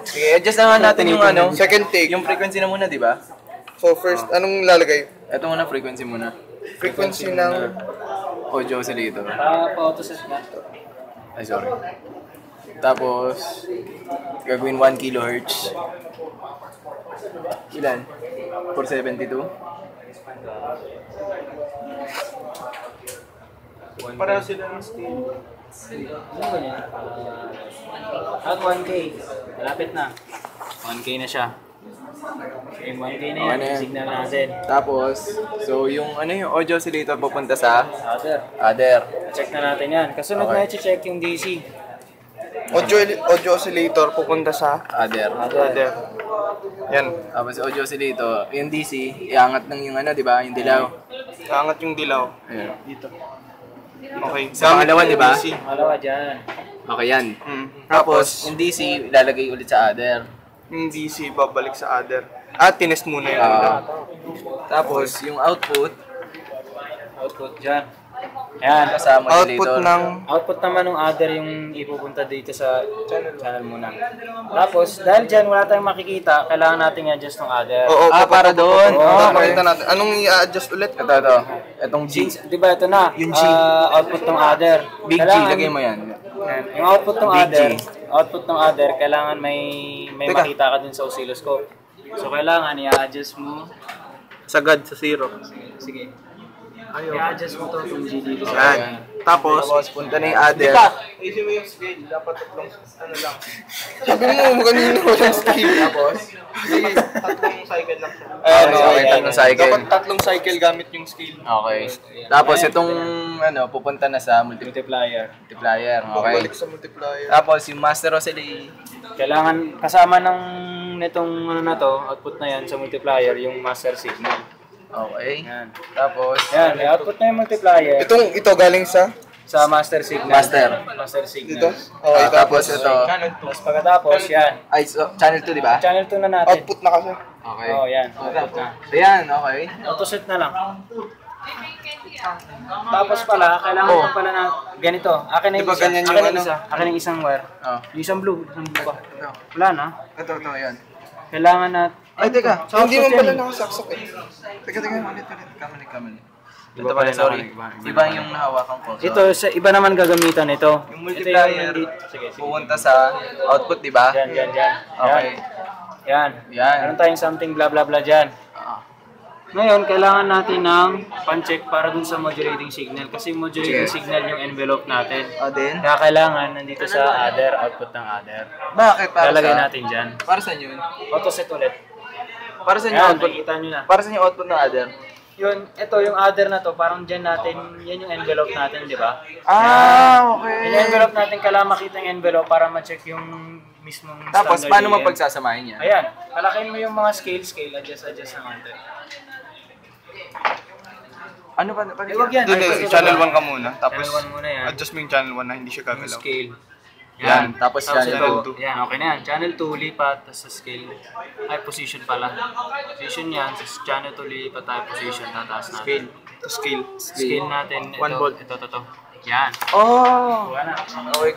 Sige, adjust na nga natin yung ano. Second take. Yung frequency na muna, di ba? So first, anong lalagay? Ito muna, frequency muna. Frequency ng... Audio oscillator. Pa-autoset na. Ay, sorry. Tapos, gagawin 1 kHz. Ilan? 472? Para sila ng scale. Ano ba yan? At 1K. Malapit na. 1K na siya. Okay, 1K na yan. Ano yan? Signal natin. Tapos, so yung ano yung audio oscillator pupunta sa Other. other. Check na natin yan. Kasunod Okay. na i-check yung DC. Audio oscillator pupunta sa... Other. Other. Yan. Tapos audio oscillator, yung DC, iangat ng yung ano, di ba? Yung dilaw. Angat yung dilaw. Ayan. Dito. Okay. Sa pangalawa, di ba? Malawa dyan. Okay yan. Tapos, Tapos, yung DC, ilalagay ulit sa other. yung DC babalik sa other. At tinest muna yun. Tapos, yung output, Output dyan. Yan. sa Output modulator. ng... Output naman ng other yung ipupunta dito sa channel muna. Tapos, dahil dyan wala tayong makikita, kailangan natin i-adjust ng other. Oo, Para doon. Pakita natin. Anong i-adjust ulit? Ito. Itong G. Di ba ito na? Yung G. Output ng other. Big G, Kailangan- lagay mo yan. Yan. Yung output ng Big other, G. output ng other, kailangan may Teka. makita ka dun sa oscilloscope. So, kailangan i-adjust mo. Sagad sa zero. Sige. I-adjust mo to kung G dito sa Yan. Tapos, Tapos, punta na yung other. easy mo yung scale. Dapat tatlong, ano lang. Sabi mo, kanina walang scale. Tapos, Tatlong cycle lang siya. okay, tatlong cycle. Dapat tatlong cycle gamit yung scale. Okay. Tapos, itong, ano, pupunta na sa multiplier. multiplier. Okay. Balik sa multiplier. Tapos, yung master oscillator. Kailangan kasama ng nitong ano na to, output na yan sa multiplier, yung master signal. Okay. Yan. Tapos, Yan, may output na yung multiplier Ito galing sa... sa master signal. Master Dito? signal. Okay, tapos ito. Tapos pagkatapos, yan. Ay, so, channel 2, di ba? Channel 2 na natin. Output na kasi. Okay. Oh, yan. Output na. Ayan, okay. Autoset na lang. Tapos pala, kailangan pa pala na ganito. Akin na yung Diba isa. ganyan Akin yung na yung ano? isa. Akin na yung isang wire. Oh. Yung isang blue. Isang blue ba? Wala na. Ito, ayan. Kailangan na... Ay, teka. Sa Hindi output mo pala yan. nakasaksak eh. Teka, ulit. Kamali. Iba Ito pala pala, sorry. naman, Iba yung nahawakan ko. So, Ito, sa iba naman gagamitan ito. yung multiplier, Sige. pupunta sa output, di ba? Yan. Okay. Yan. Yan. Meron tayong something blah blah blah dyan. Ah. Ngayon, kailangan natin ng pan-check para dun sa modulating signal. Kasi modulating signal yung envelope natin. Din? Kaya kailangan nandito sa other, output ng other. Bakit? Para Lalagay sa... natin dyan. Para saan yun? Autoset ulit. Para saan yung Yan, output? nakikita nyo na. Para saan yung output ng other? Yun, ito yung other na to, parang dyan natin, yan yung envelope natin, di ba? Okay. Yung envelope natin, kailangan makita yung envelope para ma-check yung mismong Tapos, standard paano AM. mapagsasamahin yan? Ayan, palakin mo yung mga scale, adjust ng konti. Ano ba? Eh, wag yan. Doon, channel 1 ka muna. Tapos, Channel 1 muna yan. adjust mo yung channel 1 na hindi siya Yung gagalaw. scale. Yan, tapos channel ito. Yan, okay na yan. Channel 2, lipat, tapos sa scale. Ay, position pala. Position yan, sa channel 2, lipat tayo position, tataas natin. Scale. Scale natin, ito, 1 volt. ito. Yan. Oh! Wala na. Okay.